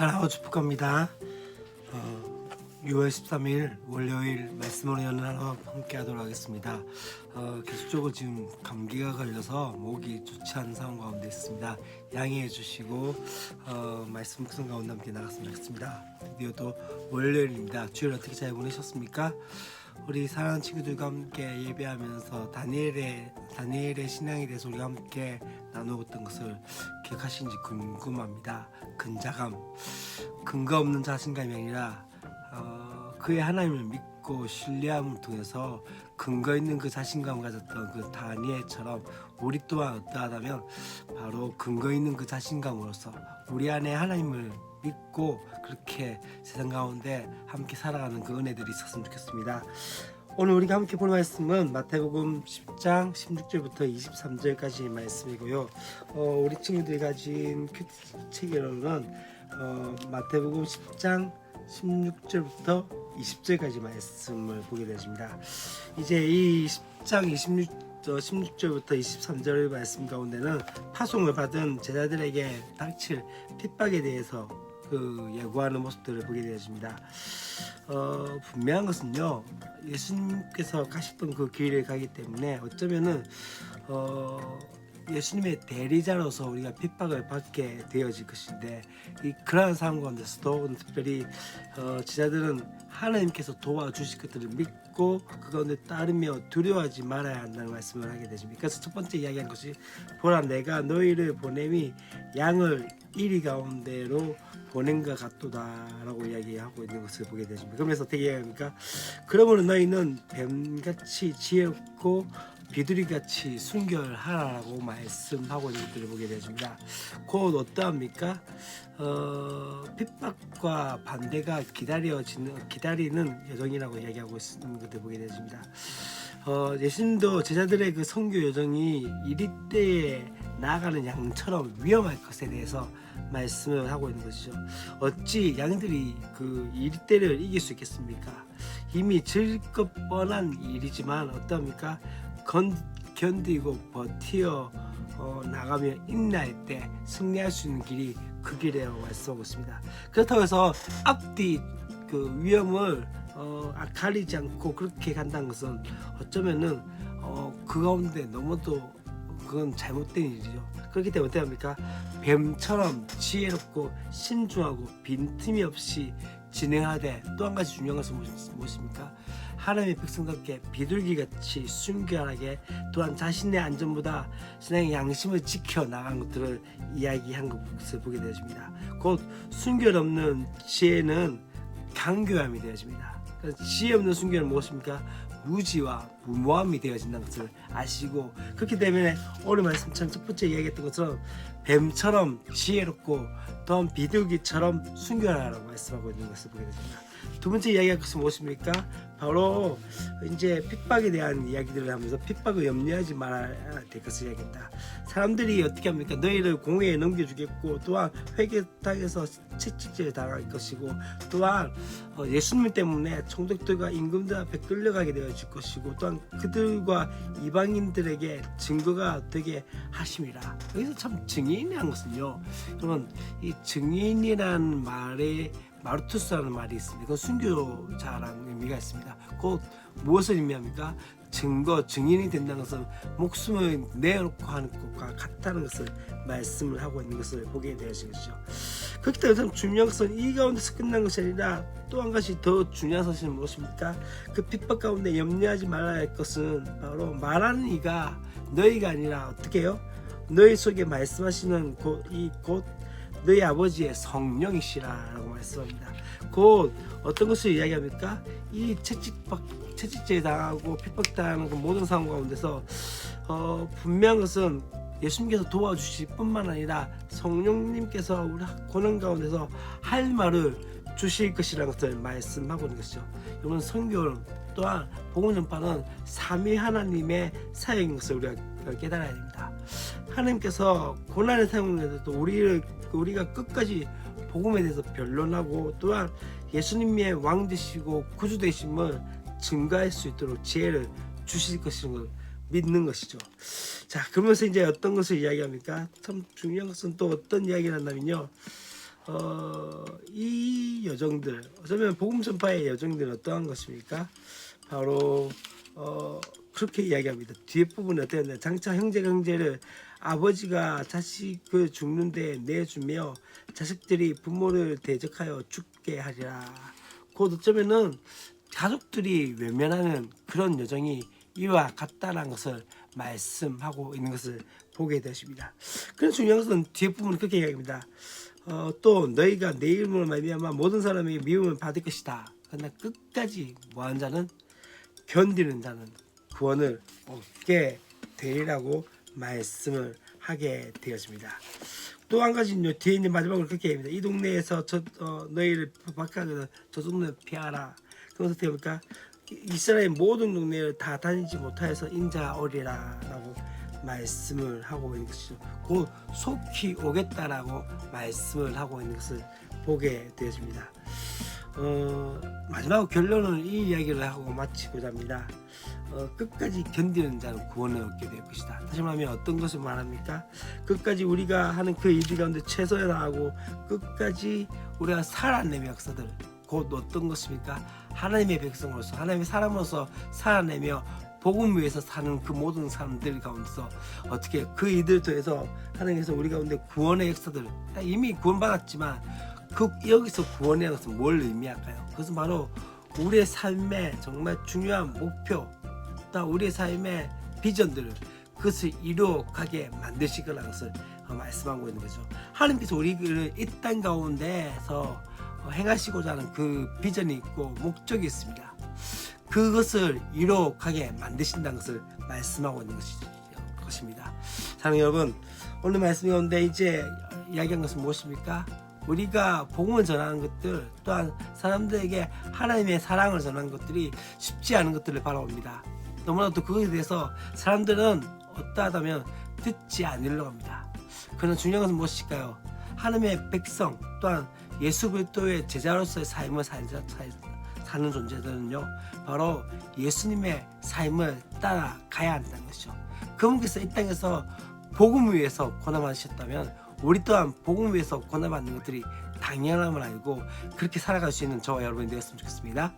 사랑하고 축복합니다. 6월 13일 월요일 말씀으로 여는 하루 함께 하도록 하겠습니다. 계속적으로 지금 감기가 걸려서 목이 좋지 않은 상황 가운데 있습니다. 양해해 주시고 말씀 묵상 가운데 함께 나갔으면 좋겠습니다. 드디어 또 월요일입니다. 주일 어떻게 잘 보내셨습니까? 우리 사랑하는 친구들과 함께 예배하면서 다니엘의 신앙에 대해서 우리가 함께 나누었던 것을 기억하시는지 궁금합니다. 근자감, 근거 없는 자신감이 아니라 그의 하나님을 믿고 신뢰함을 통해서 근거 있는 그 자신감을 가졌던 그 다니엘처럼 우리 또한 어떠하다면 바로 근거 있는 그 자신감으로서 우리 안에 하나님을 믿고 그렇게 세상 가운데 함께 살아가는 그 은혜들이 있었으면 좋겠습니다. 오늘 우리가 함께 볼 말씀은 마태복음 10장 16절부터 23절까지 말씀이고요. 우리 친구들이 가진 책으로는 마태복음 10장 16절부터 20절까지 말씀을 보게 되십니다. 이제 이 10장 16절부터 23절 말씀 가운데는 파송을 받은 제자들에게 닥칠 핍박에 대해서 그 예고하는 모습들을 보게 되어집니다. 분명한 것은요, 예수님께서 가셨던 그 길을 가기 때문에 어쩌면은 예수님의 대리자로서 우리가 핍박을 받게 되어질 것인데, 그러한 상황 가운데서도 특별히 제자들은 하나님께서 도와주실 것들을 믿고 그 가운데 따르며 두려워하지 말아야 한다는 말씀을 하게 되십니다. 그래서 첫 번째 이야기한 것이, 보라 내가 너희를 보냄이 양을 이리 가운데로 보낸 것 같도다라고 이야기하고 있는 것을 보게 되십니다. 그러면서 어떻게 이야기합니까? 그러므로 너희는 뱀같이 지혜롭고 비둘기같이 순결하라고 말씀하고 있는 것들을 보게 되십니다. 곧 어떠합니까? 핍박과 반대가 기다리는 여정이라고 이야기하고 있는 것들을 보게 되십니다. 예수님도 제자들의 그 선교 여정이 이리때에 나아가는 양처럼 위험할 것에 대해서 말씀을 하고 있는 것이죠. 어찌 양들이 그 이리때를 이길 수 있겠습니까? 이미 질 것 뻔한 일이지만 어떠합니까? 견디고 버티어 나가며 인내할 때 승리할 수 있는 길이 그 길이라고 말씀하고 있습니다. 그렇다고 해서 앞뒤 그 위험을 가리지 않고 그렇게 간다는 것은 어쩌면은 그 가운데 너무도 그건 잘못된 일이죠. 그렇기 때문에 어떻게 합니까? 뱀처럼 지혜롭고 신중하고 빈틈이 없이 진행하되, 또 한 가지 중요한 것은 무엇입니까? 하나님의 백성답게 비둘기같이 순결하게, 또한 자신의 안전보다 신앙의 양심을 지켜 나간 것들을 이야기한 것을 보게 되어집니다. 곧 순결 없는 지혜는 강교함이 되어집니다. 그래서 지혜 없는 순결은 무엇입니까? 무지와 무모함이 되어진다는 것을 아시고, 그렇기 때문에 오늘 말씀처럼 첫 번째 이야기했던 것처럼 뱀처럼 지혜롭고 또한 비둘기처럼 순결하라고 말씀하고 있는 것을 보게 됩니다. 두 번째 이야기할 것은 무엇입니까? 바로 이제 핍박에 대한 이야기들을 하면서 핍박을 염려하지 말아야 될 것을 이야기했다. 사람들이 어떻게 합니까? 너희를 공회에 넘겨주겠고, 또한 회개당해서 채찍질 당할 것이고, 또한 예수님 때문에 총독들과 임금들 앞에 끌려가게 되어질 것이고, 또한 그들과 이방인들에게 증거가 되게 하심이라. 여기서 참 증인이라는 것은요, 여러분, 이 증인이라는 말에 마르투스라는 말이 있습니다. 그건 순교자라는 의미가 있습니다. 곧 무엇을 의미합니까? 증인이 된다는 것은 목숨을 내놓고 하는 것과 같다는 것을 말씀을 하고 있는 것을 보게 되어진 것이죠. 그렇기 때문에 참 중요한 것은 이 가운데서 끝난 것이 아니라 또 한 가지 더 중요한 사실은 무엇입니까? 그 핍박 가운데 염려하지 말아야 할 것은 바로 말하는 이가 너희가 아니라 어떻게 해요? 너희 속에 말씀하시는 곧 너희 아버지의 성령이시라라고 말씀합니다. 곧 어떤 것을 이야기합니까? 이 채찍질 당하고 핍박당하는 그 모든 상황 가운데서 분명한 것은 예수님께서 도와주실 뿐만 아니라 성령님께서 우리 고난 가운데서 할 말을 주실 것이라는 것을 말씀하고 있는 것이죠. 여러분, 선교 또한 복음 전파는 삼위 하나님의 사역인 것을 우리가 깨달아야 됩니다. 하나님께서 고난의 사용에서도 우리가 끝까지 복음에 대해서 변론하고, 또한 예수님의 왕 되시고 구주 되심을 증거할 수 있도록 지혜를 주실 것인 걸 믿는 것이죠. 자, 그러면서 이제 어떤 것을 이야기합니까? 참 중요한 것은 또 어떤 이야기를 한다면요, 이 여정들, 어쩌면 복음 전파의 여정들은 어떠한 것입니까? 바로 그렇게 이야기합니다. 뒤에 부분에 어떻게 하냐, 장차 형제를 아버지가 자식을 죽는데 내주며 자식들이 부모를 대적하여 죽게 하리라. 곧 어쩌면은 가족들이 외면하는 그런 여정이 이와 같다라는 것을 말씀하고 있는 것을 보게 되십니다. 그런 중요한 것은 뒤에 부분은 그렇게 이야기합니다. 또 너희가 내 이름으로 말미암아 모든 사람에게 미움을 받을 것이다. 그러나 끝까지 뭐하는 자는, 견디는 자는 구원을 얻게 되리라고 말씀을 하게 되었습니다. 또 한 가지는요, 뒤에 있는 마지막으로 그렇게 합니다. 이 동네에서 너희를 박하거든 저 동네를 피하라. 그래서 어떻게 합니까? 이스라엘 모든 동네를 다 다니지 못하여서 인자가 오리라 라고 말씀을 하고 있는 것이죠. 곧 속히 오겠다라고 말씀을 하고 있는 것을 보게 되었습니다. 마지막 결론은 이 이야기를 하고 마치고자 합니다. 끝까지 견디는 자는 구원을 얻게 될 것이다. 다시 말하면 어떤 것을 말합니까? 끝까지 우리가 하는 그 일 가운데 최선을 다하고 끝까지 우리가 살아내며 역사들, 곧 어떤 것입니까? 하나님의 백성으로서, 하나님의 사람으로서 살아내며 복음 위에서 사는 그 모든 사람들 가운데서 어떻게 그 이들 통해서 하나님께서 우리 가운데 구원의 역사들, 이미 구원받았지만 그 여기서 구원이라는 것은 뭘 의미할까요? 그것은 바로 우리의 삶의 정말 중요한 목표, 또 우리의 삶의 비전들을 그것을 이루어가게 만드실 거라는 것을 말씀하고 있는 거죠. 하나님께서 우리를 이 땅 가운데서 행하시고자 하는 그 비전이 있고 목적이 있습니다. 그것을 이루어가게 만드신다는 것을 말씀하고 있는 것입니다. 사랑하는 여러분, 오늘 말씀 가운데 이제 이야기한 것은 무엇입니까? 우리가 복음을 전하는 것들, 또한 사람들에게 하나님의 사랑을 전하는 것들이 쉽지 않은 것들을 바라봅니다. 너무나도 그것에 대해서 사람들은 어떠하다면 듣지 않으려고 합니다. 그러나 중요한 것은 무엇일까요? 하나님의 백성, 또한 예수 그리스도의 제자로서의 삶을 사는 존재들은요, 바로 예수님의 삶을 따라가야 한다는 것이죠. 그분께서 이 땅에서 복음 위에서 고난받으셨다면 우리 또한 복음 위에서 고난받는 것들이 당연함을 알고 그렇게 살아갈 수 있는 저와 여러분이 되었으면 좋겠습니다.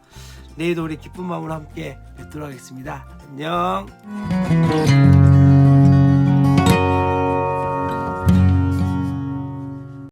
내일도 우리 기쁜 마음으로 함께 뵙도록 하겠습니다. 안녕.